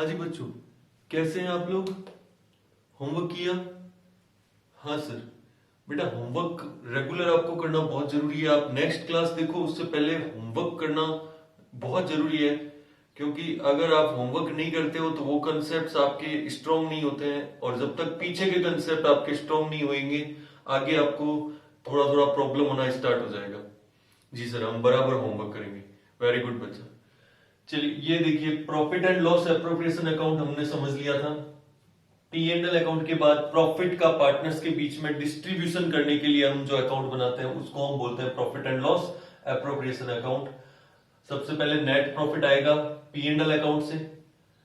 हाँ जी बच्चों, कैसे हैं आप लोग? होमवर्क किया? हाँ सर। बेटा होमवर्क रेगुलर आपको करना बहुत जरूरी है। आप नेक्स्ट क्लास देखो, उससे पहले होमवर्क करना बहुत जरूरी है। क्योंकि अगर आप होमवर्क नहीं करते हो तो वो कंसेप्ट आपके स्ट्रांग नहीं होते हैं, और जब तक पीछे के कंसेप्ट आपके स्ट्रांग नहीं होंगे, आगे आपको थोड़ा थोड़ा प्रॉब्लम होना स्टार्ट हो जाएगा। जी सर, हम बराबर होमवर्क करेंगे। वेरी गुड बच्चा। चलिए ये देखिए, profit and loss appropriation account हमने समझ लिया था। पी एंड एल अकाउंट के बाद प्रॉफिट का पार्टनर्स के बीच में डिस्ट्रीब्यूशन करने के लिए हम जो अकाउंट बनाते हैं उसको हम बोलते हैं profit and loss appropriation account. सबसे पहले नेट प्रॉफिट आएगा पी एंड एल अकाउंट से।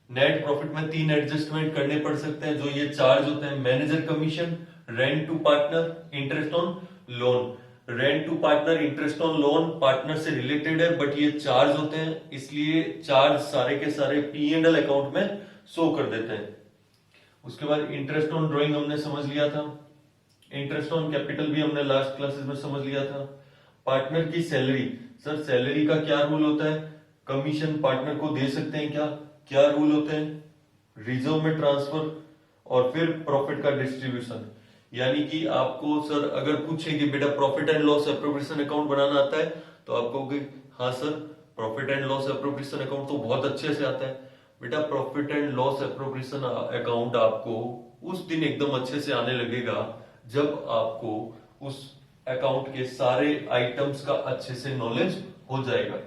नेट प्रॉफिट में 3 एडजस्टमेंट करने पड़ सकते हैं, जो ये चार्ज होते हैं: manager commission, rent to partner, interest on loan. Rent to partner, interest on loan partner से रिलेटेड है, बट ये चार्ज होते हैं, इसलिए चार्ज सारे के सारे पी एंड एल अकाउंट में शो कर देते हैं। उसके बाद इंटरेस्ट ऑन ड्रॉइंग हमने समझ लिया था। इंटरेस्ट ऑन कैपिटल भी हमने लास्ट क्लासेस में समझ लिया था। पार्टनर की सैलरी, सर सैलरी का क्या रूल होता है? कमीशन पार्टनर को दे सकते हैं क्या? क्या रूल होते हैं? रिजर्व में ट्रांसफर, और फिर प्रॉफिट का डिस्ट्रीब्यूशन। यानी कि आपको सर अगर पूछे कि बेटा profit and loss appropriation account बनाना आता है, तो आप कहोगे हाँ sir, profit and loss appropriation account तो बहुत अच्छे से आता है। बेटा profit and loss appropriation account आपको उस दिन एकदम अच्छे से आने लगेगा जब आपको उस अकाउंट के सारे आइटम्स का अच्छे से नॉलेज हो जाएगा।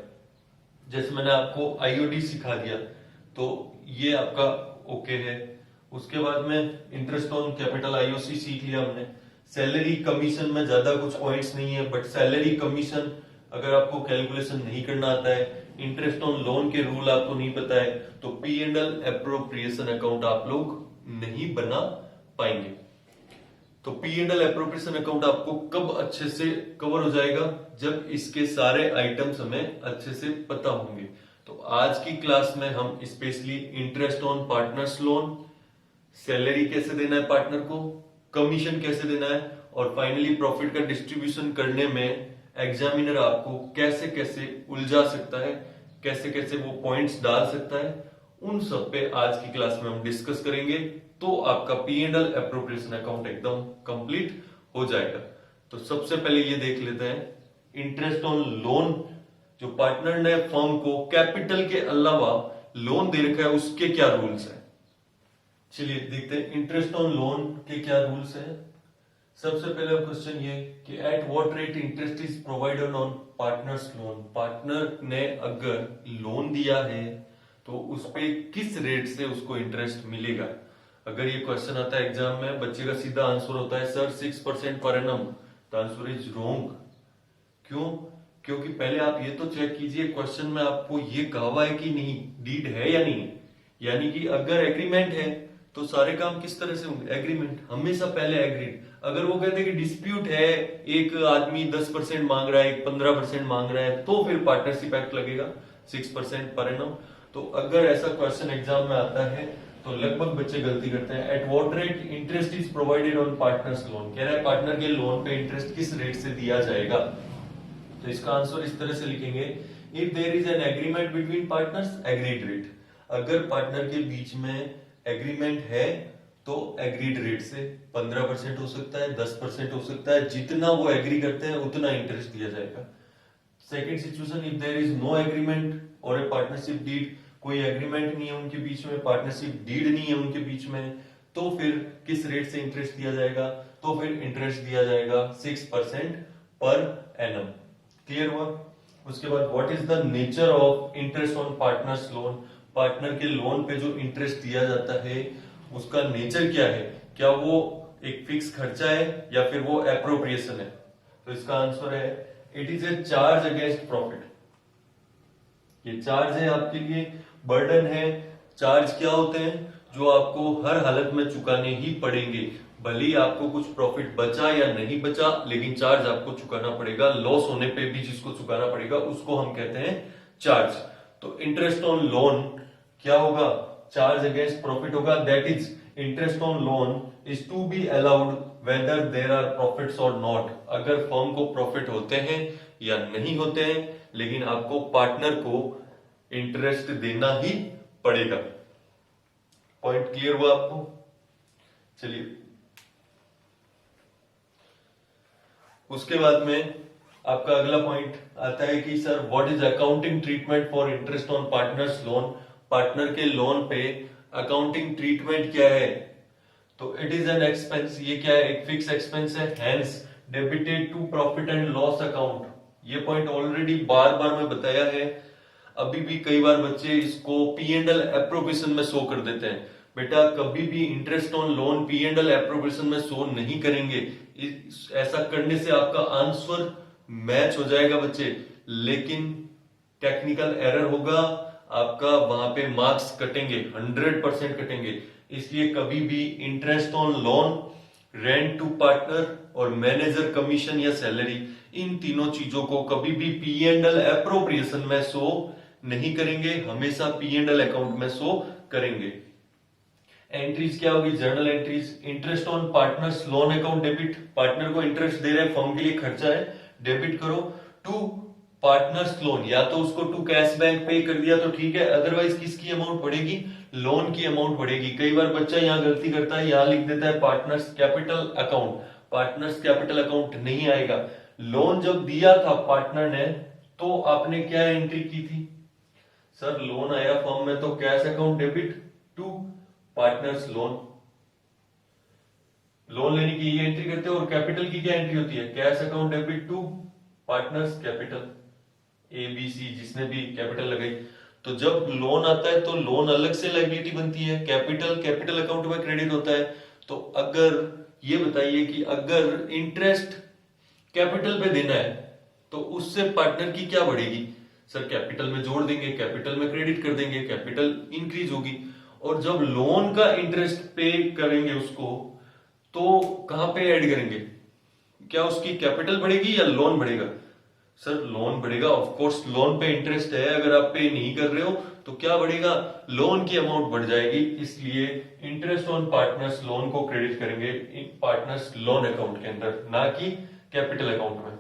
जैसे मैंने आपको आईओडी सिखा दिया, तो ये आपका ओके है। उसके बाद में इंटरेस्ट ऑन कैपिटल आईओसी सीख लिया हमने। सैलरी कमीशन में ज्यादा कुछ पॉइंट्स नहीं है, बट सैलरी कमीशन अगर आपको कैलकुलेशन नहीं करना आता है, इंटरेस्ट ऑन लोन के रूल आपको नहीं पता है, तो P and L appropriation account आप लोग नहीं बना पाएंगे। तो P and L appropriation account आपको कब अच्छे से कवर हो जाएगा? जब इसके सारे आइटम्स हमें अच्छे से पता होंगे। तो आज की क्लास में हम specially interest on partners loan, salary कैसे देना है पार्टनर को, कमीशन कैसे देना है, और फाइनली प्रॉफिट का डिस्ट्रीब्यूशन करने में एग्जामिनर आपको कैसे कैसे उलझा सकता है, कैसे कैसे वो पॉइंट्स डाल सकता है, उन सब पे आज की क्लास में हम डिस्कस करेंगे। तो आपका P and L appropriation account एकदम कंप्लीट हो जाएगा। तो सबसे पहले ये देख लेते हैं इंटरेस्ट ऑन लोन। जो पार्टनर ने फर्म को कैपिटल के अलावा लोन दे रखा है, उसके क्या रूल्स हैं? चलिए देखते हैं इंटरेस्ट ऑन लोन के क्या रूल्स हैं। सबसे पहला क्वेश्चन ये कि at what rate interest is provided on partners loan. Partner ने अगर लोन दिया है तो उस पे किस रेट से उसको इंटरेस्ट मिलेगा। अगर ये क्वेश्चन आता है एग्जाम में, बच्चे का सीधा आंसर होता है sir 6% per annum. The answer is wrong. क्यों? क्योंकि पहले आप ये तो चेक कीजिए क्वेश्चन में आपको ये कहा हुआ है कि नहीं, डीड है या नहीं। यानी कि अगर एग्रीमेंट है तो सारे काम किस तरह से होंगे? एग्रीमेंट हमेशा पहले एग्रीड। अगर वो कहते हैं कि डिस्प्यूट है, एक आदमी 10% मांग रहा है, एक 15% मांग रहा है, तो फिर पार्टनरशिप एक्ट लगेगा 6% पर एनम। तो अगर ऐसा क्वेश्चन एग्जाम में आता है तो लगभग बच्चे गलती करते हैं। At what rate interest is provided on partners loan, कह रहा है पार्टनर के लोन पे इंटरेस्ट किस रेट से दिया जाएगा। तो इसका आंसर इस तरह से लिखेंगे, if there is an agreement between partners, agreed rate. अगर पार्टनर के बीच में एग्रीमेंट है तो एग्रीड रेट से 15% हो सकता है, 10% हो सकता है, जितना वो एग्री करते हैं उतना इंटरेस्ट दिया जाएगा। Second situation, if there is no agreement or a partnership deed, कोई एग्रीमेंट नहीं है उनके बीच में, पार्टनरशिप डीड नहीं है उनके बीच में, तो फिर किस रेट से इंटरेस्ट दिया जाएगा? तो फिर इंटरेस्ट दिया जाएगा 6% पर एनम। क्लियर हुआ? उसके बाद what is the nature of interest on partners loan. Partner के लोन पे जो इंटरेस्ट दिया जाता है उसका नेचर क्या है? क्या वो एक फिक्स खर्चा है या फिर वो एप्रोप्रिएशन है? तो इसका आंसर है it is a charge against profit. ये चार्ज है आपके लिए, बर्डन है। चार्ज क्या होते हैं? जो आपको हर हालत में चुकाने ही पड़ेंगे, भले ही आपको कुछ प्रॉफिट बचा या नहीं बचा, लेकिन चार्ज आपको चुकाना पड़ेगा। लॉस होने पे भी जिसको चुकाना पड़ेगा उसको हम कहते हैं चार्ज। तो इंटरेस्ट ऑन लोन क्या होगा? चार्ज अगेंस्ट प्रॉफिट होगा। That is interest on loan is to be allowed whether there are profits or not. अगर फर्म को प्रॉफिट होते हैं या नहीं होते हैं, लेकिन आपको पार्टनर को इंटरेस्ट देना ही पड़ेगा। पॉइंट क्लियर हुआ आपको? चलिए, उसके बाद में आपका अगला पॉइंट आता है कि sir what is accounting treatment for interest on partners loan. Partner के लोन पे अकाउंटिंग ट्रीटमेंट क्या है? तो इट इज एन एक्सपेंस। ये क्या है? एक फिक्स एक्सपेंस है, hence debited to profit and loss account. ये पॉइंट ऑलरेडी बार बार मैं बताया है। अभी भी कई बार बच्चे इसको पी एंड एल एप्रोप्रिएशन में शो कर देते हैं। बेटा कभी भी interest on loan P and L appropriation में शो नहीं करेंगे। ऐसा करने से आपका आंसर मैच हो जाएगा बच्चे, लेकिन टेक्निकल एरर होगा, आपका वहां पे मार्क्स कटेंगे, 100% कटेंगे। इसलिए कभी भी interest on loan, rent to partner और मैनेजर कमीशन या सैलरी, इन तीनों चीजों को कभी भी पी एंड एल एप्रोप्रिएशन में शो नहीं करेंगे, हमेशा पी एंड एल अकाउंट में शो करेंगे। एंट्रीज क्या होगी? Journal entries. Interest on partners loan account debit, partner को इंटरेस्ट दे रहे हैं, फर्म के लिए खर्चा है, डेबिट करो। टू पार्टनर्स लोन, या तो उसको टू कैश बैंक पे कर दिया तो ठीक है, अदरवाइज किसकी अमाउंट बढ़ेगी? लोन की अमाउंट बढ़ेगी। कई बार बच्चा यहाँ गलती करता है, यहाँ लिख देता है partners capital account. Partners capital account नहीं आएगा। लोन जब दिया था पार्टनर ने, तो आपने क्या एंट्री की थी? सर लोन आया फर्म में तो cash account debit to partners loan. Loan लेने की ये एंट्री करते हो। और कैपिटल की क्या एंट्री होती है? Cash account debit to partners capital. A B C जिसने भी कैपिटल लगाई। तो जब लोन आता है तो लोन अलग से लायबिलिटी बनती है, कैपिटल कैपिटल अकाउंट में क्रेडिट होता है। तो अगर ये बताइए कि अगर इंटरेस्ट कैपिटल पे देना है तो उससे पार्टनर की क्या बढ़ेगी? सर कैपिटल में जोड़ देंगे, कैपिटल में क्रेडिट कर देंगे, कैपिटल इंक्रीज होगी। और जब लोन का इंटरेस्ट पे करेंगे उसको, तो कहां पे ऐड करेंगे? क्या उसकी कैपिटल बढ़ेगी या लोन बढ़ेगा? सर लोन बढ़ेगा। ऑफ कोर्स लोन पे इंटरेस्ट है, अगर आप पे नहीं कर रहे हो तो क्या बढ़ेगा? लोन की अमाउंट बढ़ जाएगी। इसलिए इंटरेस्ट ऑन पार्टनर्स लोन को क्रेडिट करेंगे इन पार्टनर्स लोन अकाउंट के अंदर, ना कि कैपिटल अकाउंट में।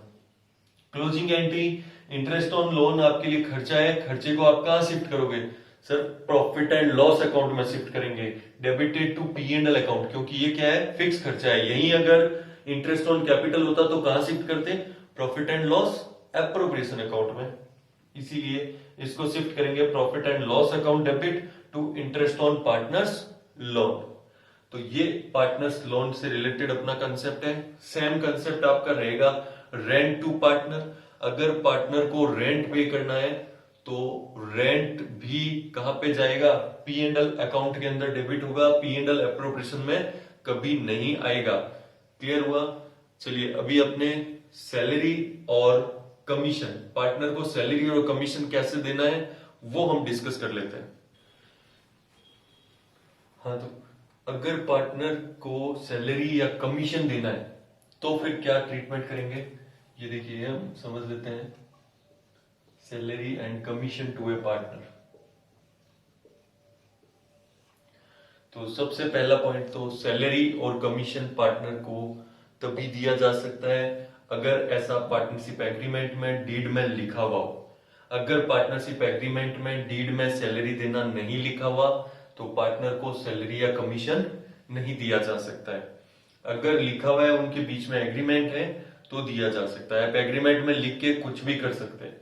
Closing entry, interest on loan आपके लिए खर्चा है, खर्चे को आप कहां शिफ्ट करोगे? Sir profit and loss account में शिफ्ट करेंगे, debited to P and L account, क्योंकि ये क्या है? फिक्स खर्चा है। यही अगर इंटरेस्ट ऑन कैपिटल होता तो कहां शिफ्ट करते? Profit and loss appropriation account में। इसीलिए इसको शिफ्ट करेंगे profit and loss account debit to interest on partners loan. तो ये पार्टनर्स लोन से रिलेटेड अपना कंसेप्ट है। सेम कंसेप्ट आपका रहेगा रेंट टू पार्टनर। अगर पार्टनर को रेंट पे करना है तो रेंट भी कहां पे जाएगा? पी एंड एल अकाउंट के अंदर डेबिट होगा, पी एंड एल एप्रोप्रिएशन में कभी नहीं आएगा। क्लियर हुआ? चलिए अभी अपने सैलरी और कमीशन, पार्टनर को सैलरी और कमीशन कैसे देना है वो हम डिस्कस कर लेते हैं। हाँ, तो अगर पार्टनर को सैलरी या कमीशन देना है तो फिर क्या ट्रीटमेंट करेंगे? ये देखिए हम समझ लेते हैं। Salary and commission to a partner. तो सबसे पहला पॉइंट, तो सैलरी और कमीशन पार्टनर को तभी दिया जा सकता है अगर ऐसा पार्टनरशिप एग्रीमेंट में डीड में लिखा हुआ हो। अगर पार्टनरशिप एग्रीमेंट में डीड में सैलरी देना नहीं लिखा हुआ तो पार्टनर को सैलरी या कमीशन नहीं दिया जा सकता है। अगर लिखा हुआ है, उनके बीच में एग्रीमेंट है, तो दिया जा सकता है। आप एग्रीमेंट में लिख के कुछ भी कर सकते हैं।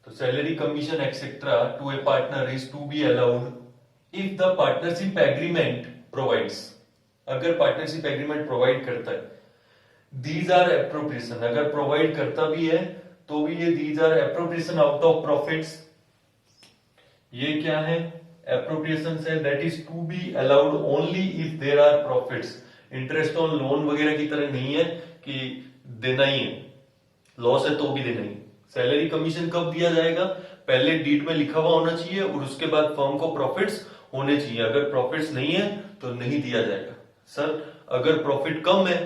तो salary commission etcetera to a partner is to be allowed if the partnership agreement provides. अगर पार्टनरशिप एग्रीमेंट प्रोवाइड करता है, दीज आर एप्रोप्रिएशन, अगर प्रोवाइड करता भी है तो भी ये these are appropriation out of profits. ये क्या है? एप्रोप्रिएशन है, that is to be allowed only if there are profits. Interest on loan वगैरह की तरह नहीं है कि देना ही है, लॉस है तो भी देना ही। सैलरी कमीशन कब दिया जाएगा? पहले डीड में लिखा हुआ होना चाहिए और उसके बाद फर्म को प्रॉफिट्स होने चाहिए। अगर प्रॉफिट्स नहीं है तो नहीं दिया जाएगा। सर अगर प्रॉफिट कम है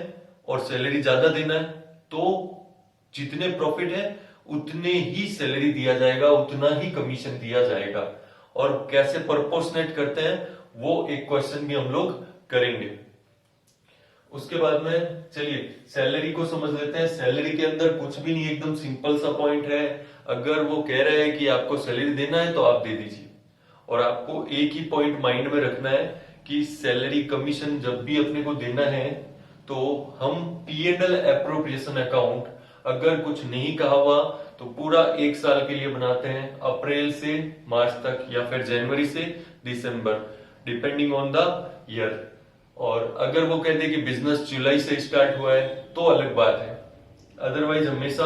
और सैलरी ज्यादा देना है तो जितने प्रॉफिट है उतने ही सैलरी दिया जाएगा, उतना ही कमीशन दिया जाएगा। और कैसे प्रोपोर्शनेट करते हैं वो एक क्वेश्चन भी हम लोग करेंगे। उसके बाद में चलिए सैलरी को समझ लेते हैं। सैलरी के अंदर कुछ भी नहीं, एकदम सिंपल सा पॉइंट है। अगर वो कह रहे हैं कि आपको सैलरी देना है तो आप दे दीजिए, और आपको एक ही पॉइंट माइंड में रखना है कि सैलरी कमीशन जब भी अपने को देना है तो हम P&L एप्रोप्रिएशन अकाउंट अगर कुछ नहीं कहा हुआ तो पूरा एक साल के लिए बनाते हैं, अप्रैल से मार्च तक या फिर जनवरी से दिसंबर, डिपेंडिंग ऑन द ईयर। और अगर वो कहते हैं कि बिजनेस जुलाई से स्टार्ट हुआ है तो अलग बात है। अदरवाइज हमेशा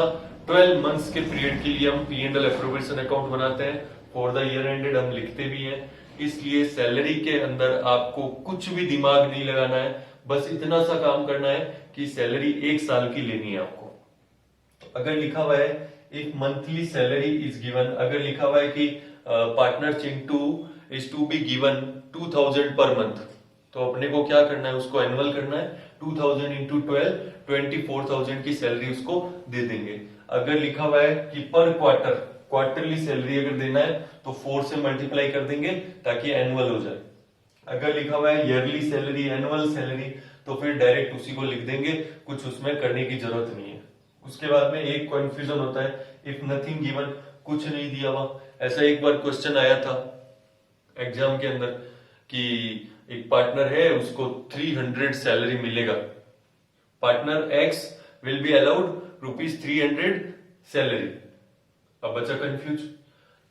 12 मंथ्स के पीरियड के लिए हम P&L एप्रोप्रिएशन अकाउंट बनाते हैं। फॉर द ईयर एंडेड हम लिखते भी हैं। इसलिए सैलरी के अंदर आपको कुछ भी दिमाग नहीं लगाना है, बस इतना सा काम करना है कि सैलरी एक साल की लेनी है आपको। अगर लिखा हुआ है if monthly salary is given, अगर लिखा हुआ है कि partner Chintu is to be given 2000 per month, तो अपने को क्या करना है, उसको एनुअल करना है। 2000 इंटू 12 24,000 की सैलरी उसको दे देंगे। अगर लिखा हुआ है कि पर क्वार्टर क्वार्टरली सैलरी अगर देना है तो 4 से मल्टीप्लाई कर देंगे ताकि एनुअल हो जाए। अगर लिखा हुआ है ईयरली सैलरी एनुअल सैलरी तो फिर डायरेक्ट उसी को लिख देंगे, कुछ उसमें करने की जरूरत नहीं है। उसके बाद में एक कंफ्यूजन होता है इफ नथिंग गिवन, कुछ नहीं दिया हुआ। ऐसा एक बार क्वेश्चन आया था एग्जाम के अंदर कि एक पार्टनर है उसको 300 सैलरी मिलेगा, partner x will be allowed ₹300 salary. अब बच्चा कंफ्यूज,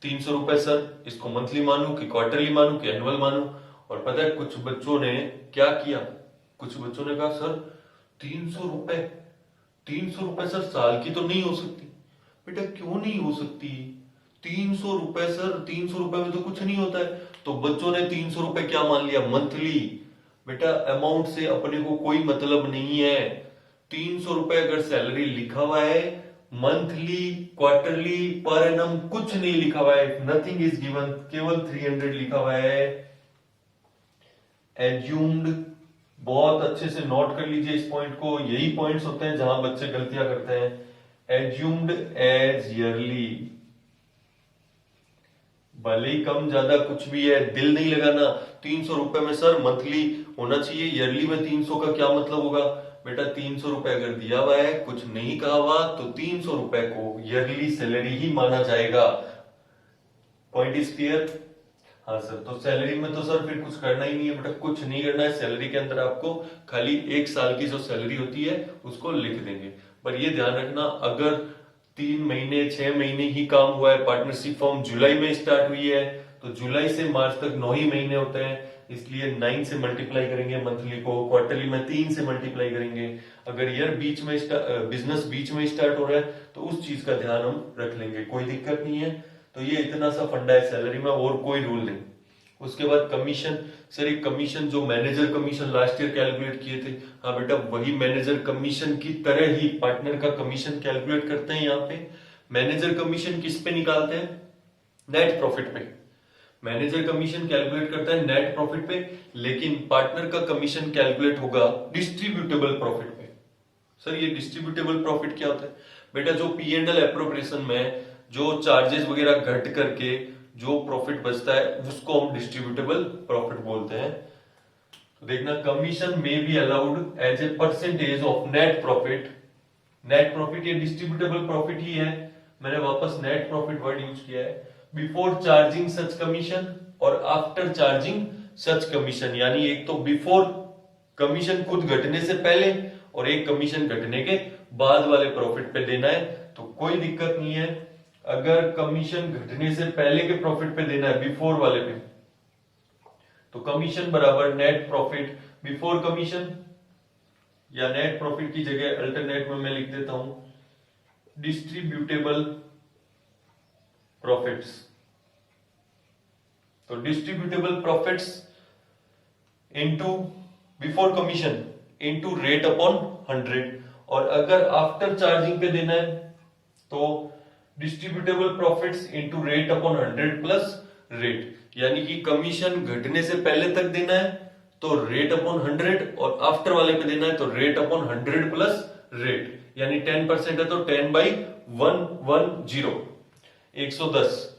300 रुपए सर, इसको मंथली मानूं कि क्वार्टरली मानूं कि एनुअल मानूं। और पता है कुछ बच्चों ने क्या किया, कुछ बच्चों ने कहा सर 300 रुपए सर साल की तो नहीं हो सकती। बेटा क्यों नहीं हो सकती, 300 रुपए सर, 300 रुपए में तो कुछ नहीं होता है। तो बच्चों ने 300 रुपए क्या मान लिया, मंथली। बेटा अमाउंट से अपने को कोई मतलब नहीं है। 300 रुपए अगर सैलरी लिखा हुआ है, मंथली क्वार्टरली पर एनम कुछ नहीं लिखा हुआ है, नथिंग इज गिवन, केवल 300 लिखा हुआ है। एज्यूम्ड, बहुत अच्छे से नोट कर लीजिए इस पॉइंट को, यही पॉइंट्स होते हैं जहां बच्चे गलतियां करते हैं। एज्यूम्ड एज ईयरली, भले ही कम ज्यादा कुछ भी है, दिल नहीं लगाना। 300 रुपए में सर मंथली होना चाहिए, ईयरली में 300 का क्या मतलब होगा। बेटा 300 रुपए अगर दिया हुआ है, कुछ नहीं कहा हुआ, तो 300 रुपए को ईयरली सैलरी ही माना जाएगा। Point is clear. हाँ सर, तो सैलरी में तो सर फिर कुछ करना ही नहीं है। बेटा कुछ नहीं करना है, सैलरी के अंदर आपको खाली एक साल की जो सैलरी होती है उसको लिख देंगे। पर ये ध्यान रखना, अगर 3 महीने 6 महीने ही काम हुआ है, पार्टनरशिप फॉर्म जुलाई में स्टार्ट हुई है, तो जुलाई से मार्च तक 9 ही महीने होते हैं, इसलिए 9 से मल्टीप्लाई करेंगे मंथली को, क्वार्टरली में 3 से मल्टीप्लाई करेंगे। अगर ईयर बीच में बिजनेस बीच में स्टार्ट हो रहा है तो उस चीज का ध्यान हम रख लेंगे, कोई दिक्कत नहीं है। तो ये इतना सा फंडा है सैलरी में, और कोई रूल नहीं। उसके बाद कमीशन, सर एक कमीशन जो manager commission last year calculate किए थे, हाँ बेटा वही मैनेजर कमीशन की तरह ही पार्टनर का कमीशन कैलकुलेट करते हैं। यहाँ पे मैनेजर कमीशन किस पे निकालते हैं, नेट प्रॉफिट पे। मैनेजर कमीशन कैलकुलेट करता है नेट प्रॉफिट पे, लेकिन पार्टनर का कमीशन कैलकुलेट होगा डिस्ट्रीब्यूटेबल प्रॉफिट पे। सर ये डिस्ट्रीब्यूटेबल प्रॉफिट क्या होता है, बेटा जो P&L एप्रोप्रिएशन में जो चार्जेस वगैरह घट करके जो प्रॉफिट बचता है उसको हम डिस्ट्रीब्यूटेबल प्रॉफिट बोलते हैं। तो देखना, कमीशन में be allowed as a percentage of net profit. Net profit ये डिस्ट्रीब्यूटेबल प्रॉफिट ही है, मैंने वापस नेट प्रॉफिट वर्ड यूज किया है। Before charging such commission or after charging such commission, यानी एक तो बिफोर कमीशन खुद घटने से पहले और एक कमीशन घटने के बाद वाले प्रॉफिट पे देना है, तो कोई दिक्कत नहीं है। अगर कमीशन घटने से पहले के प्रॉफिट पे देना है, बिफोर वाले पे, तो कमीशन बराबर नेट प्रॉफिट बिफोर कमीशन, या नेट प्रॉफिट की जगह अल्टरनेट में मैं लिख देता हूं डिस्ट्रीब्यूटेबल प्रॉफिट्स। तो distributable profits into before commission into rate upon 100, और अगर आफ्टर चार्जिंग पे देना है तो distributable profits into rate upon 100 plus rate, यानी कि कमीशन घटने से पहले तक देना है तो रेट अपॉन 100, और आफ्टर वाले पे देना है तो रेट अपॉन 100 प्लस रेट, यानी 10% है तो 10/110 110।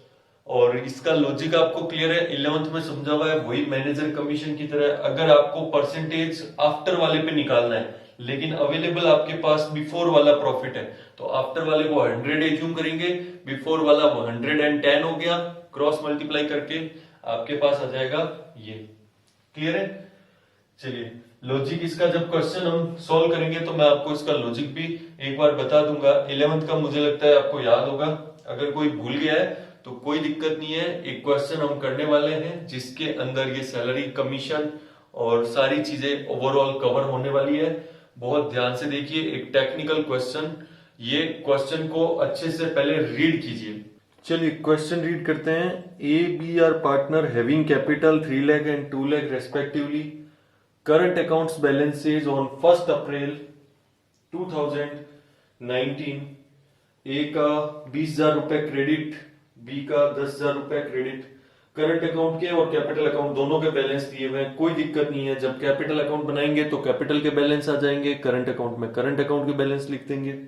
और इसका लॉजिक आपको क्लियर है, 11th में समझा हुआ है, वही मैनेजर कमीशन की तरह। अगर आपको परसेंटेज आफ्टर वाले पे निकालना है लेकिन अवेलेबल आपके पास बिफोर वाला प्रॉफिट है, तो आफ्टर वाले को 100 एज्यूम करेंगे, बिफोर वाला वो 110 हो गया क्रॉस मल्टीप्लाई करके। आपके पास आ जाएगा ये। क्लियर है? चलिए, लॉजिक इसका जब क्वेश्चन हम सॉल्व करेंगे तो मैं आपको इसका लॉजिक भी एक बार बता दूंगा। 11th का मुझे लगता है आपको याद होगा। अगर कोई भूल गया है तो कोई दिक्कत नहीं है, एक क्वेश्चन हम करने वाले हैं जिसके अंदर ये सैलरी, कमीशन और सारी चीजें ओवरऑल कवर होने वाली है। बहुत ध्यान से देखिए, एक टेक्निकल क्वेश्चन, ये क्वेश्चन को अच्छे से पहले रीड कीजिए। चलिए क्वेश्चन रीड करते हैं। A B are partner having capital 3 lakh and 2 lakh respectively. Current accounts balances on 1 April 2019। A का 20,000 रुपए क्रेडिट, बी का 10,000 रुपए क्रेडिट। करंट अकाउंट के और कैपिटल अकाउंट दोनों के बैलेंस दिए हुए हैं, कोई दिक्कत नहीं है। जब कैपिटल अकाउंट बनाएंगे तो कैपिटल के बैलेंस आ जाएंगे, करंट अकाउंट में करंट अकाउंट के बैलेंस लिख देंगे।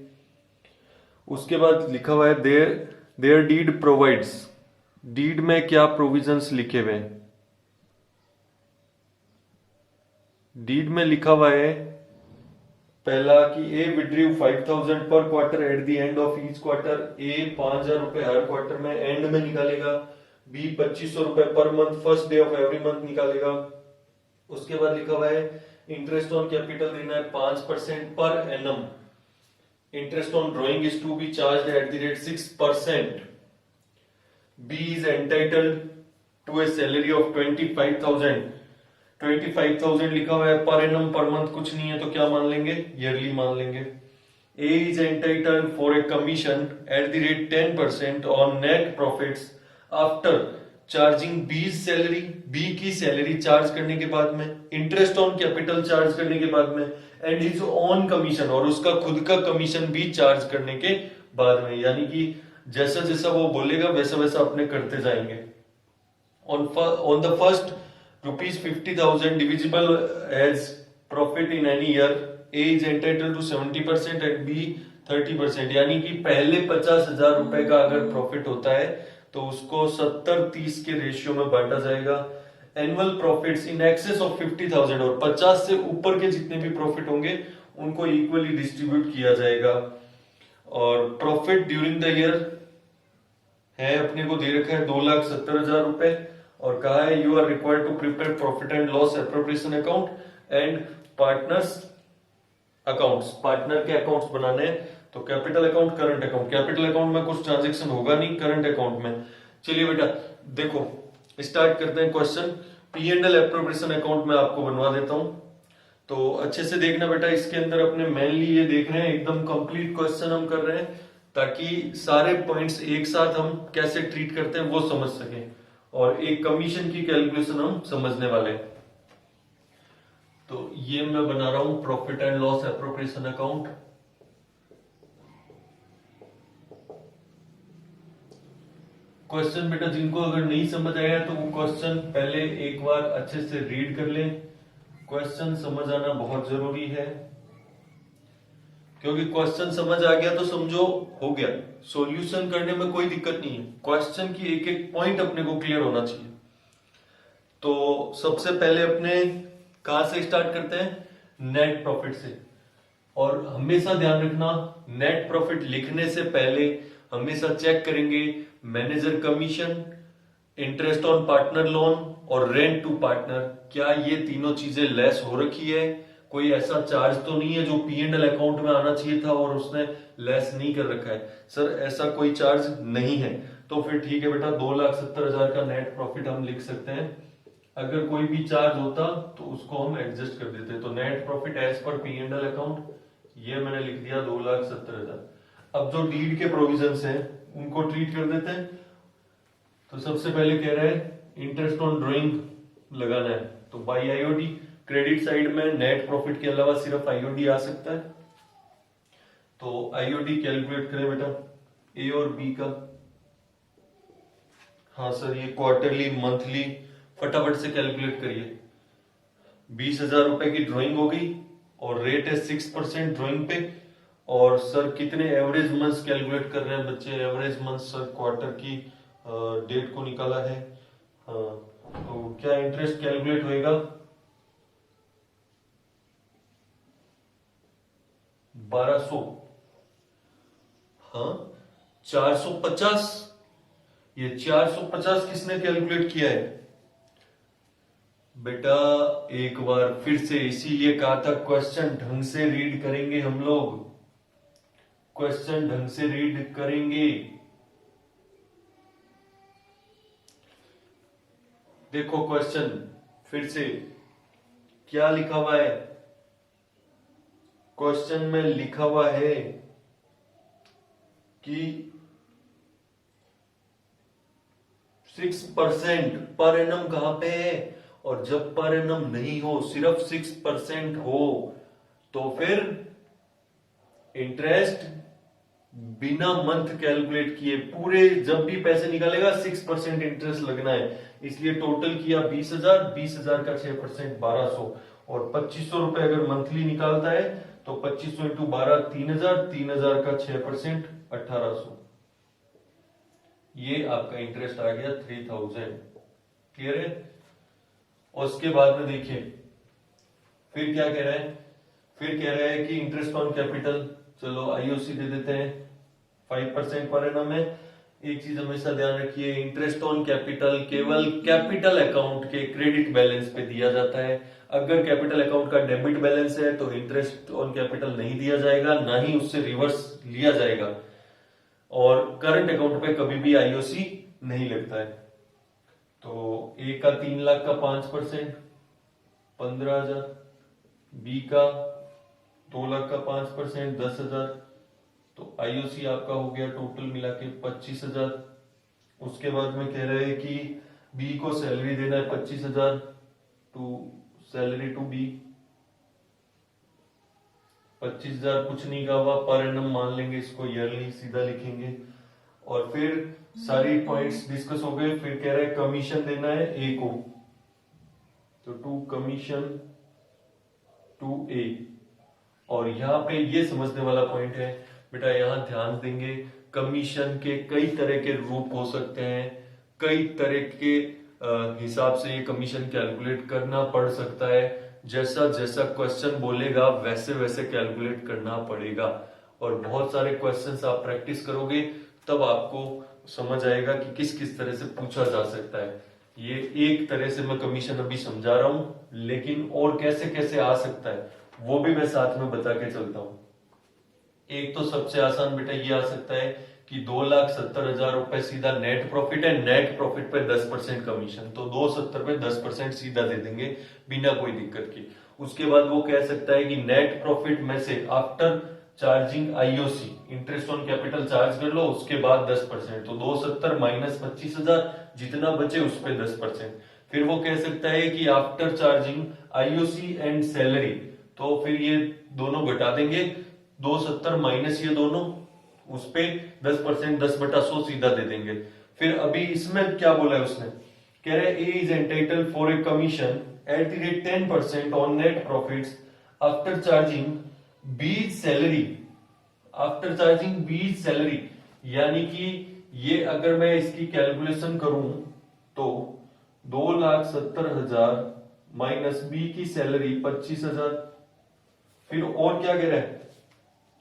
उसके बाद लिखा हुआ है देयर डीड प्रोवाइड्स। डीड में क्या प्रोविजंस लिखे हुए हैं? डीड में लिखा हुआ है पहला कि ए withdrew 5,000 per quarter at the end of each quarter. A 5,000 रुपए हर क्वार्टर में एंड में निकालेगा। बी 2,500 रुपए per month first day of every month निकालेगा। उसके बाद लिखा हुआ है इंटरेस्ट ऑन कैपिटल देना है 5% per annum. Interest on drawing is to be charge at the rate 6%। B is entitled to a salary of 25,000। 25,000 लिखा हुआ है पर एनम, पर मंथ कुछ नहीं है तो क्या मान लेंगे? ईयरली मान लेंगे। A is entitled for a commission at the rate 10% on net profits after charging B salary. B की सैलरी चार्ज करने के बाद में, इंटरेस्ट ऑन कैपिटल चार्ज करने के बाद में, एंड हिज ऑन कमीशन, और उसका खुद का कमीशन भी चार्ज करने के बाद में। यानी कि जैसा जैसा वो बोलेगा वैसा वैसा अपने करते जाएंगे। On the first ₹50,000 divisible as profit in any year, A is entitled to 70% and B 30%। यानी कि पहले 50,000 रुपए का अगर प्रॉफिट होता है तो उसको 70-30 के रेशियो में बांटा जाएगा। Annual profits in excess of 50,000 और 50 से ऊपर के जितने भी प्रॉफिट होंगे उनको इक्वली डिस्ट्रीब्यूट किया जाएगा। और प्रॉफिट ड्यूरिंग द ईयर है अपने को दे रखा है 2,70,000 रुपए, और कहा है you are required to prepare profit and loss appropriation account and partners accounts. Partner के अकाउंट्स बनाने हैं तो capital account, current account. Capital account में कुछ ट्रांजेक्शन होगा नहीं, करंट अकाउंट में। चलिए बेटा देखो स्टार्ट करते हैं question. P and L appropriation account में आपको बनवा देता हूं, तो अच्छे से देखना बेटा। इसके अंदर अपने मेनली ये देख रहे हैं, एकदम कंप्लीट क्वेश्चन हम कर रहे हैं ताकि सारे पॉइंट्स एक साथ हम कैसे ट्रीट करते हैं वो समझ सकें, और एक कमीशन की कैलकुलेशन हम समझने वाले हैं। तो ये मैं बना रहा हूं profit and loss appropriation account. Question बेटा जिनको अगर नहीं समझ आया तो वो क्वेश्चन पहले एक बार अच्छे से रीड कर लें। क्वेश्चन समझ आना बहुत जरूरी है, क्योंकि क्वेश्चन समझ आ गया तो समझो हो गया, सॉल्यूशन करने में कोई दिक्कत नहीं है। क्वेश्चन की एक एक पॉइंट अपने को क्लियर होना चाहिए। तो सबसे पहले अपने कहां से स्टार्ट करते हैं? नेट प्रॉफिट से। और हमेशा ध्यान रखना, नेट प्रॉफिट लिखने से पहले हमेशा चेक करेंगे manager commission, interest on partner loan और रेंट टू पार्टनर, क्या ये तीनों चीजें लेस हो रखी है? कोई ऐसा चार्ज तो नहीं है जो पी एंड एल अकाउंट में आना चाहिए था और उसने लेस नहीं कर रखा है? सर ऐसा कोई चार्ज नहीं है, तो फिर ठीक है बेटा 2,70,000 का नेट प्रॉफिट हम लिख सकते हैं। अगर कोई भी चार्ज होता तो उसको हम एडजस्ट कर देते। तो net profit as per P and L account ये मैंने लिख दिया 2,70,000। अब जो डीड के प्रोविजंस हैं उनको ट्रीट कर देते हैं। तो सबसे पहले कह रहा है इंटरेस्ट ऑन ड्रॉइंग लगाना है, तो बाई आईओडी। क्रेडिट साइड में नेट प्रॉफिट के अलावा सिर्फ आईओडी आ सकता है, तो आईओडी कैलकुलेट करें बेटा ए और बी का। हाँ सर ये क्वार्टरली मंथली फटाफट से कैलकुलेट करिए। 20,000 रुपए की ड्राइंग हो गई और रेट है 6% ड्राइंग पे। और सर कितने एवरेज मंथ्स कैलकुलेट कर रहे हैं बच्चे? एवरेज मंथ सर क्वार्टर की डेट को निकाला है। हाँ तो क्या इंटरेस्ट कैलकुलेट होएगा? 1200। हाँ 450। ये 450 किसने कैलकुलेट किया है? बेटा एक बार फिर से, इसीलिए कहा था क्वेश्चन ढंग से रीड करेंगे हम लोग, क्वेश्चन ढंग से रीड करेंगे। देखो क्वेश्चन फिर से क्या लिखा हुआ है, क्वेश्चन में लिखा हुआ है कि 6% पर एनम कहां पे है, और जब पर एनम नहीं हो, सिर्फ 6% हो, तो फिर इंटरेस्ट बिना मंथ कैलकुलेट किए पूरे जब भी पैसे निकालेगा 6% इंटरेस्ट लगना है। इसलिए टोटल किया 20,000, 20,000 का 6% 1200, और 2500 रुपए अगर मंथली निकालता है तो 2500 इंटू 12 3,000, 3,000 का 6% 1800। ये आपका इंटरेस्ट आ गया 3,000। क्लियर है? और उसके बाद में देखिए फिर क्या कह रहा है, फिर कह रहा है कि इंटरेस्ट ऑन कैपिटल, चलो आईओसी दे देते हैं 5% पर एनम है। एक चीज हमेशा ध्यान रखिए, इंटरेस्ट ऑन कैपिटल केवल कैपिटल अकाउंट के क्रेडिट बैलेंस पे दिया जाता है। अगर कैपिटल अकाउंट का डेबिट बैलेंस है तो इंटरेस्ट ऑन कैपिटल नहीं दिया जाएगा, ना ही उससे रिवर्स लिया जाएगा, और करंट अकाउंट पे कभी भी आईओसी नहीं लगता है। तो ए का 3 लाख का 5% 15,000, बी का 2 लाख का 5% 10,000, तो आईओसी आपका हो गया टोटल मिला के 25,000। उसके बाद में कह रहे हैं कि बी को सैलरी देना है 25,000 टू सैलरी टू बी। 25,000 कुछ नहीं का हुआ, पर एनम मान लेंगे इसको, ईयरली सीधा लिखेंगे। और फिर सारी पॉइंट्स डिस्कस हो गए। फिर कह रहे हैं कमीशन देना है ए को, तो टू कमीशन टू ए। और यहाँ पे ये समझने वाला पॉइंट है बेटा, यहां ध्यान देंगे, कमीशन के कई तरह के रूप हो सकते हैं, कई तरह के हिसाब से ये कमीशन कैलकुलेट करना पड़ सकता है। जैसा जैसा क्वेश्चन बोलेगा वैसे वैसे कैलकुलेट करना पड़ेगा, और बहुत सारे क्वेश्चंस आप प्रैक्टिस करोगे तब आपको समझ आएगा कि किस किस तरह से पूछा जा सकता है। ये एक तरह से मैं कमीशन अभी समझा रहा हूं, लेकिन और कैसे कैसे आ सकता है वो भी मैं साथ में बता के चलता हूं। एक तो सबसे आसान बेटा ये आ सकता है कि 2,70,000 रुपए सीधा नेट प्रॉफिट है, नेट प्रॉफिट पे 10% कमीशन, तो 270 पे 10% सीधा दे देंगे बिना कोई दिक्कत की। उसके बाद वो कह सकता है कि नेट प्रॉफिट में से after charging IOC interest on capital charge कर लो, उसके बाद 10%, तो 270 माइनस 25,000 जितना बचे उस पे 10%। फिर वो कह सकता है कि after charging IOC and salary, तो फिर ये दोनों घटा देंगे, 270 माइनस ये दोनों, उस पे 10%, 10/100 सीधा दे देंगे। फिर अभी इसमें क्या बोला है उसने, कह रहे A is entitled for a commission at the rate 10% on net profits after charging B's salary, after charging B's salary. यानी कि ये अगर मैं इसकी कैलकुलेशन करूं तो 2,70,000 माइनस बी की सैलरी 25,000। फिर और क्या कह रहा है,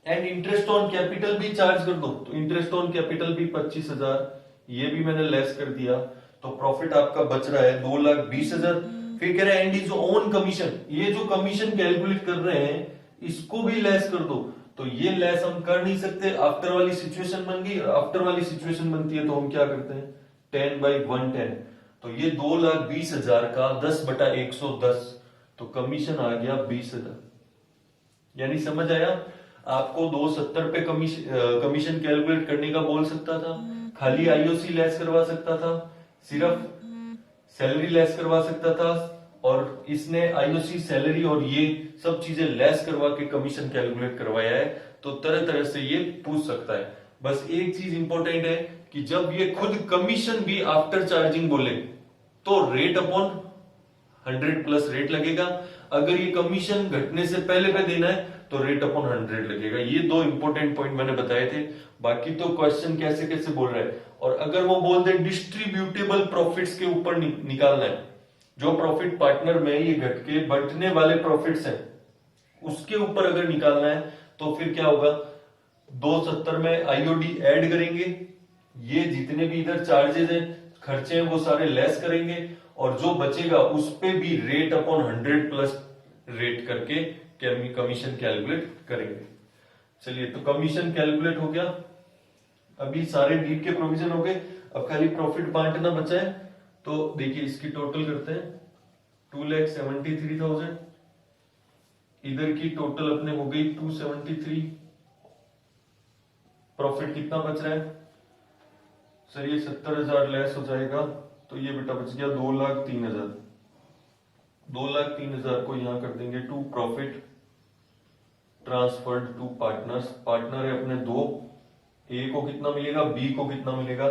एंड इंटरेस्ट ऑन कैपिटल भी चार्ज कर दो, तो इंटरेस्ट ऑन कैपिटल भी 25,000, ये भी मैंने लेस कर दिया, तो प्रॉफिट आपका बच रहा है 2,20,000। फिर कह रहे हैं एंड इज ओन कमीशन, ये जो कमीशन कैलकुलेट कर रहे हैं इसको भी लेस कर दो, तो ये लेस हम कर नहीं सकते, आफ्टर वाली सिचुएशन बन गई। आफ्टर वाली सिचुएशन बनती है तो हम क्या करते हैं 10/110, तो ये 2,20,000 का 10/110, तो कमीशन आ गया 20,000। यानी समझ आया, आपको 270 पे कमीशन कैलकुलेट करने का बोल सकता था, खाली आईओसी लेस करवा सकता था, सिर्फ सैलरी लेस करवा सकता था, और इसने आईओसी सैलरी और ये सब चीजें लेस करवा के कमीशन कैलकुलेट करवाया है। तो तरह तरह से ये पूछ सकता है। बस एक चीज इंपॉर्टेंट है कि जब ये खुद कमीशन भी आफ्टर चार्जिंग बोले तो रेट अपॉन 100 प्लस रेट लगेगा, अगर ये कमीशन घटने से पहले पे देना है तो रेट अपॉन 100 लगेगा। ये दो इंपॉर्टेंट पॉइंट मैंने बताए थे, बाकी तो क्वेश्चन कैसे कैसे बोल रहा है। और अगर वो बोल दे डिस्ट्रीब्यूटेबल प्रॉफिट्स के ऊपर निकालना है, जो प्रॉफिट पार्टनर में ये घट के बंटने वाले प्रॉफिट्स हैं उसके ऊपर अगर निकालना है, तो फिर क्या होगा, 270 में आईओडी ऐड करेंगे, ये जितने भी इधर चार्जेस हैं खर्चे हैं वो सारे लेस करेंगे, और जो बचेगा उस पे भी रेट अपॉन 100 प्लस रेट करके कमीशन कैलकुलेट करेंगे। चलिए, तो कमीशन कैलकुलेट हो गया, अभी सारे डीड के प्रोविजन हो गए, अब खाली प्रॉफिट बांटना बचा है। तो देखिए इसकी टोटल करते हैं, 2,73,000, इधर की टोटल अपने हो गई 273। प्रॉफिट कितना बच रहा है सर? ये 70,000 लेस हो जाएगा, तो ये बेटा बच गया 2,03,000। 2,03,000 को यहां कर देंगे to profit transferred to partners. Partner है अपने दो, ए को कितना मिलेगा, बी को कितना मिलेगा।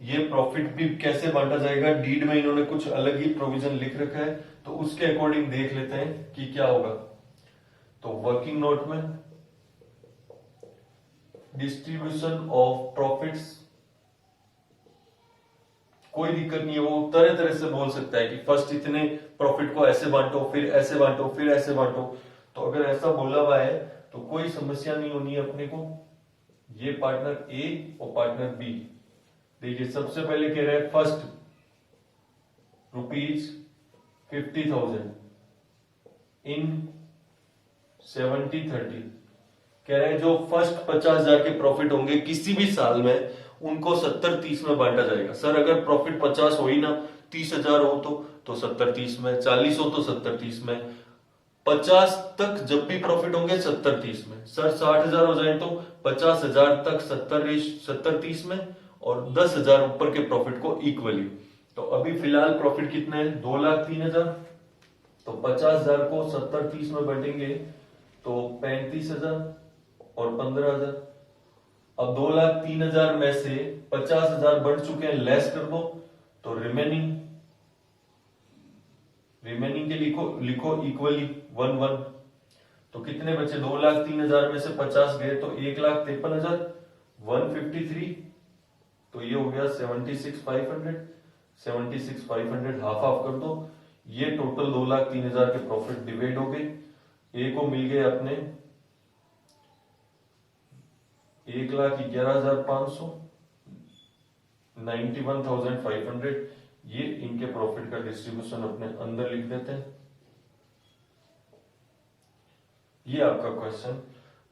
ये प्रॉफिट भी कैसे बांटा जाएगा, डीड में इन्होंने कुछ अलग ही प्रोविजन लिख रखा है, तो उसके अकॉर्डिंग देख लेते हैं कि क्या होगा। तो वर्किंग नोट में डिस्ट्रीब्यूशन ऑफ प्रॉफिट्स, कोई दिक्कत नहीं है, वो तरह तरह से बोल सकता है कि फर्स्ट इतने प्रॉफिट को ऐसे बांटो, फिर ऐसे बांटो, फिर ऐसे बांटो। तो अगर ऐसा बोला हुआ है तो कोई समस्या नहीं होनी है अपने को। ये पार्टनर ए और पार्टनर बी, देखिए सबसे पहले कह रहा है फर्स्ट ₹50,000 इन 70-30, कह रहे हैं जो फर्स्ट 50,000 के प्रॉफिट होंगे किसी भी साल में, उनको 70-30 में बांटा जाएगा। सर अगर प्रॉफिट 50 हो ही ना, 30,000 हो तो 70-30 में, 40 हो तो 70-30 में, 50 तक जब भी प्रॉफिट होंगे 70-30 में। सर 60,000 हो जाए तो 50,000 तक 70-30 में, और 10,000 ऊपर के प्रॉफिट को इक्वली। तो अभी फिलहाल प्रॉफिट कितने हैं, 2,03,000, तो 50,000 को 70-30 में बांटेंगे तो 35,000 और 15,000। अब 2,03,000 में से 50,000 बढ़ चुके हैं, लेस कर दो, तो रिमेनिंग के लिखो इक्वली 1-1। तो कितने बचे, 2,03,000 में से 50 गए तो 1,53,000, 153, तो ये हो गया 76,500। 76,500 हाफ हाफ कर दो, ये टोटल 2,03,000 के प्रॉफिट डिवाइड हो गए। ए को मिल गए अपने 1,11,500, 91,500। ये इनके प्रॉफिट का डिस्ट्रीब्यूशन अपने अंदर लिख देते हैं। ये आपका क्वेश्चन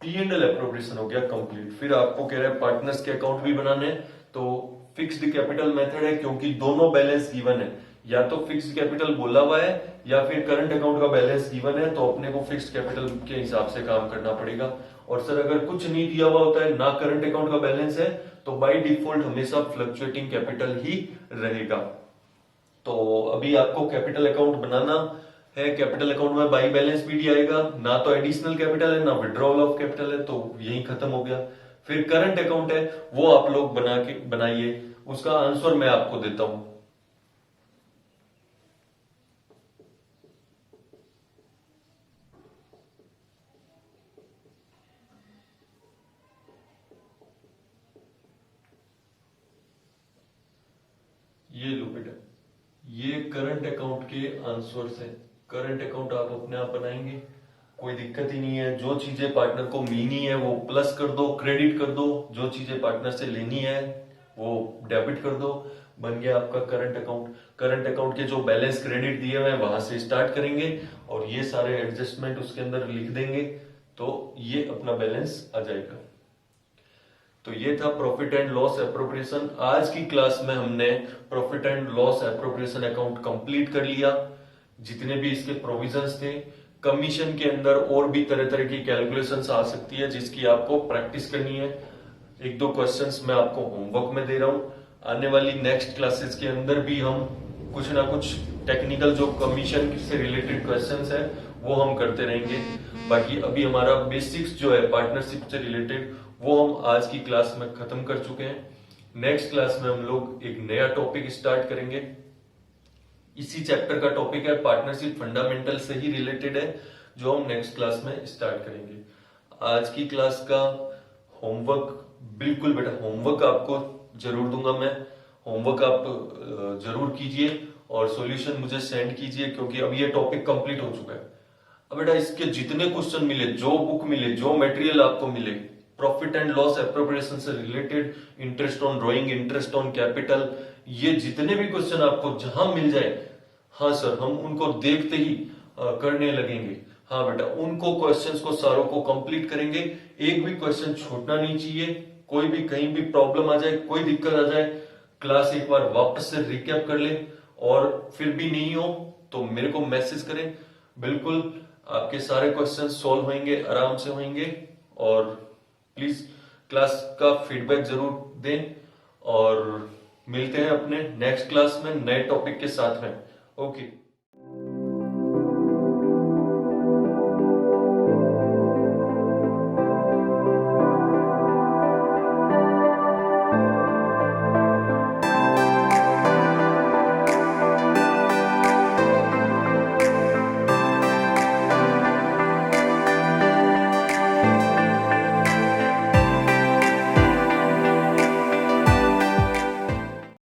P&L एप्रोप्रिएशन हो गया कंप्लीट। फिर आपको कह रहा है पार्टनर्स के अकाउंट भी बनाने हैं, तो फिक्स्ड कैपिटल मेथड है, क्योंकि दोनों बैलेंस गिवन है, या तो फिक्स्ड कैपिटल बोला हुआ है या फिर करंट अकाउंट का बैलेंस गिवन है, तो अपने को फिक्स्ड कैपिटल के हिसाब से काम करना पड़ेगा। और सर अगर कुछ नहीं दिया हुआ होता है, ना करंट अकाउंट का बैलेंस है, तो बाय डिफॉल्ट हमेशा फ्लक्चुएटिंग कैपिटल ही रहेगा। तो अभी आपको कैपिटल अकाउंट बनाना है, कैपिटल अकाउंट में बाई बैलेंस भी आएगा, ना तो एडिशनल कैपिटल है ना विड्रॉल ऑफ कैपिटल है, तो यही खत्म हो गया। फिर करंट अकाउंट है, वो आप लोग बनाइए, उसका आंसर मैं आपको देता हूं। ये लो बेटा, ये करंट अकाउंट के आंसर्स है। करंट अकाउंट आप अपने आप बनाएंगे, कोई दिक्कत ही नहीं है। जो चीजें पार्टनर को मिलनी है वो प्लस कर दो, क्रेडिट कर दो, जो चीजें पार्टनर से लेनी है वो डेबिट कर दो, बन गया आपका करंट अकाउंट। करंट अकाउंट के जो बैलेंस क्रेडिट दिए हुए हैं वहां से स्टार्ट करेंगे और ये सारे एडजस्टमेंट उसके अंदर लिख देंगे, तो ये अपना बैलेंस आ जाएगा। तो ये था प्रॉफिट एंड लॉस एप्रोप्रिएशन। आज की क्लास में हमने profit and loss appropriation account complete कर लिया, जितने भी इसके प्रोविजंस थे। कमीशन के अंदर और भी तरह तरह की कैलकुलेशंस आ सकती है, जिसकी आपको प्रैक्टिस करनी है। एक दो क्वेश्चंस मैं आपको होमवर्क में दे रहा हूं, आने वाली नेक्स्ट क्लासेस के अंदर भी हम कुछ ना कुछ टेक्निकल जो कमीशन से रिलेटेड क्वेश्चंस है वो हम करते रहेंगे। बाकी अभी हमारा बेसिक्स जो है पार्टनरशिप से रिलेटेड वो हम आज की क्लास में खत्म कर चुके हैं। नेक्स्ट क्लास में हम लोग एक नया टॉपिक स्टार्ट करेंगे। इसी चैप्टर का टॉपिक है पार्टनरशिप फंडामेंटल से ही रिलेटेड है, जो हम नेक्स्ट क्लास में स्टार्ट करेंगे। आज की क्लास का होमवर्क, बिल्कुल बेटा होमवर्क आपको जरूर दूंगा मैं, होमवर्क आप जरूर कीजिए और सॉल्यूशन मुझे सेंड कीजिए, क्योंकि अब ये टॉपिक कंप्लीट हो चुका है। अब बेटा इसके जितने क्वेश्चन मिले, जो बुक मिले, जो मटेरियल आपको मिले प्रॉफिट एंड लॉस एप्रोप्रिएशन से related, interest on drawing, interest on capital, ये जितने भी क्वेश्चन आपको जहां मिल जाए हाँ सर, हम उनको देखते ही करने लगेंगे। हाँ बेटा, उनको क्वेश्चंस को सारों को कंप्लीट करेंगे, एक भी क्वेश्चन छूटना नहीं चाहिए। कोई भी कहीं भी प्रॉब्लम आ जाए, कोई दिक्कत आ जाए, क्लास एक बार वापस से रिकैप कर ले, और फिर भी नहीं हो तो मेरे को मैसेज करें। बिल्कुल आपके सारे क्वेश्चन सॉल्व होंगे, आराम से होंगे। और प्लीज क्लास का फीडबैक जरूर दें, और मिलते हैं अपने नेक्स्ट क्लास में नए टॉपिक के साथ में। ओके।